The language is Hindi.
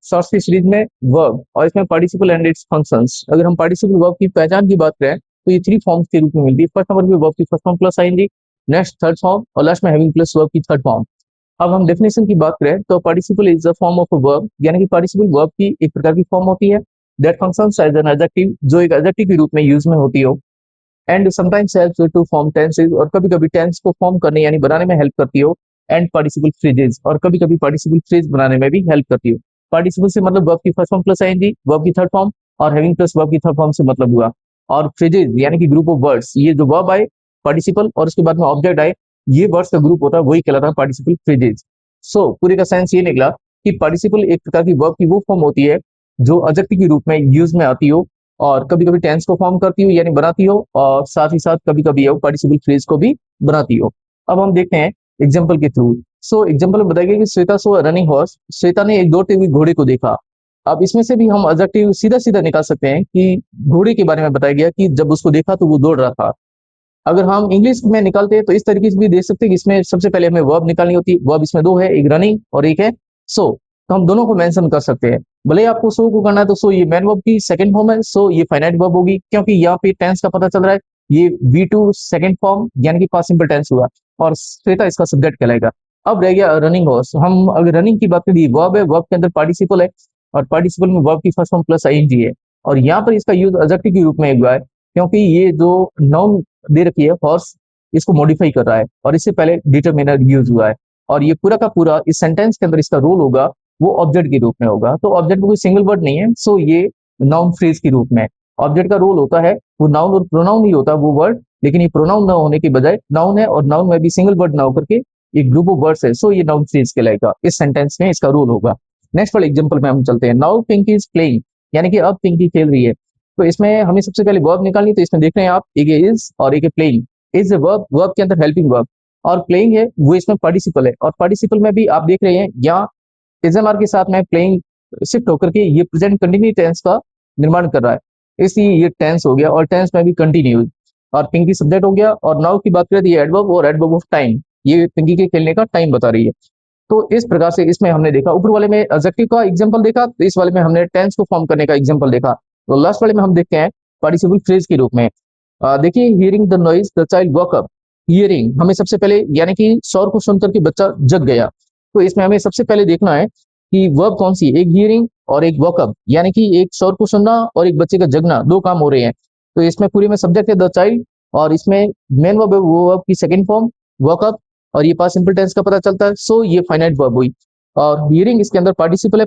शॉर्ट्स की सीरीज में वर्ब और इसमें पार्टिसिपल एंड इट्स फंक्शंस। अगर हम पार्टिसिपल वर्ब की पहचान की बात करें तो ये 3 फॉर्म्स के रूप में मिलती है। फर्स्ट नंबर पे वर्ब की first form plus ING, next third form और लास्ट में हैविंग प्लस वर्ब की थर्ड फॉर्म। अब हम डेफिनेशन की बात करें तो participle is a form of a verb, यानी कि पार्टिसिपल वर्ब की एक प्रकार की फॉर्म होती है that functions as an adjective, जो एक एडजेक्टिव के रूप में यूज में होती हो, and sometimes helps to form tenses, और कभी-कभी टेंस को फॉर्म करने यानी बनाने में हेल्प करती हो, एंड पार्टिसिपल फ्रेजेस, और कभी-कभी पार्टिसिपल फ्रेज बनाने में भी हेल्प करती हो। पार्टिसिपल से मतलब वर्ब की first form plus ING, verb की थर्ड फॉर्म, और हैविंग प्लस वर्ब की थर्ड फॉर्म से मतलब हुआ। और फ्रेजेस यानी कि ग्रुप ऑफ वर्ड्स, ये जो वर्ब आए पार्टिसिपल और उसके बाद में ऑब्जेक्ट आए, ये वर्ड्स का ग्रुप होता है, वही कहलाता है पार्टिसिपल फ्रेजेस। सो पूरे का सेंस ये निकला कि पार्टिसिपल एक प्रकार की वर्ब की वो फॉर्म होती है जो एडजेक्टिव के रूप में यूज में आती हो, और कभी-कभी टेंस को फॉर्म करती हो यानी बनाती हो, और साथ ही साथ कभी-कभी वो पार्टिसिपल फ्रेज को भी बनाती हो। अब हम देखते हैं एग्जांपल के थ्रू। सो एग्जांपल में बताया गया कि श्वेता सो अ रनिंग हॉर्स, श्वेता ने एक दौड़ते हुए घोड़े को देखा। अब इसमें से भी हम एडजेक्टिव सीधा-सीधा निकाल सकते हैं कि घोड़े के बारे में बताया गया कि जब उसको देखा तो वो दौड़ रहा था। अगर हम इंग्लिश में निकालते हैं तो इस तरीके से भी देख सकते हैं कि इसमें सबसे पहले हमें वर्ब निकालनी होती है। वर्ब इसमें 2 है, एक रनिंग और एक है सो। तो हम दोनों को मेंशन कर सकते हैं। भले ही आपको सो को करना है तो सो ये मेन वर्ब की सेकंड फॉर्म है, सो ये फाइनाइट वर्ब होगी, क्योंकि यहाँ पे टेंस का पता चल रहा है। ये V2 सेकंड फॉर्म यानी कि पास्ट सिंपल टेंस हुआ, और श्वेता इसका सब्जेक्ट कहलाएगा। अब रह गया रनिंग हॉर्स। हम अगर रनिंग की बात करें, वर्ब है, वर्ब के अंदर पार्टिसिपल है, और पार्टिसिपल में वर्ब की फर्स्ट फॉर्म प्लस आईएनजी है, और यहाँ पर इसका यूज एडजेक्टिव के रूप में हुआ है, क्योंकि ये जो नाउन दे रखी है हॉर्स, इसको मॉडिफाई कर रहा है, और इससे पहले डिटरमिनर यूज हुआ है, और ये पूरा का पूरा इस सेंटेंस के अंदर इसका रोल होगा वो ऑब्जेक्ट के रूप में होगा। तो ऑब्जेक्ट में कोई सिंगल वर्ड नहीं है, सो ये नाउन फ्रेज के रूप में ऑब्जेक्ट का रोल होता है। वो नाउन और प्रोनाउन ही होता है वो वर्ड, लेकिन ये प्रोनाउन ना होने के बजाय नाउन है, और नाउन में भी सिंगल वर्ड ना होकर के एक ग्रुप ऑफ वर्ड्स है, सो ये नाउन फ्रेज कहलाएगा। इस सेंटेंस में इसका रोल होगा। नेक्स्ट वाले एग्जांपल में हम चलते हैं। नाउ पिंकी इज प्लेइंग, यानी कि अब पिंकी खेल रही है। तो इसमें हमें सबसे पहले वर्ब निकालनी, तो इसमें देख रहे हैं आप, एक इज और एक प्लेइंग। इज वर्ब, वर्ब के अंदर हेल्पिंग वर्ब, और प्लेइंग है वो इसमें पार्टिसिपल है, और पार्टिसिपल में भी आप देख रहे हैं यहाँ इजएमआर के साथ में प्लेइंग शिफ्ट होकर के ये प्रेजेंट कंटिन्यू टेंस का निर्माण कर रहा है, इसलिए ये टेंस हो गया, और टेंस में भी कंटिन्यू। और पिंकी सब्जेक्ट हो गया, और नाउ की बात करें तो ये एडवर्ब और एडवर्ब ऑफ टाइम, ये पिंकी के खेलने का टाइम बता रही है। तो इस प्रकार से इसमें हमने देखा, ऊपर वाले में एडजेक्टिव का एग्जांपल देखा, तो इस वाले में हमने टेंस को फॉर्म करने का एग्जांपल देखा। तो लास्ट वाले में हम देखते हैं पार्टिसिपल फ्रेज के रूप में। देखिए, hearing the noise the child walk up. Hearing हमें सबसे पहले यानी कि शोर को सुनकर के बच्चा जग गया, तो इसमें हमें सबसे पहले देखना है कि वर्ब कौन सी, एक हियरिंग और एक वॉक अप, यानी कि एक शोर को सुनना और एक बच्चे का जगना, दो काम हो रहे हैं। तो इसमें पूरी में सब्जेक्ट है द चाइल्ड, और इसमें मेन वर्ब है वो वर्ब की सेकंड फॉर्म वॉक अप, और ये पास्ट सिंपल टेंस का पता चलता है, सो ये फाइनाइट वर्ब हुई। और हियरिंग इसके अंदर पार्टिसिपल है,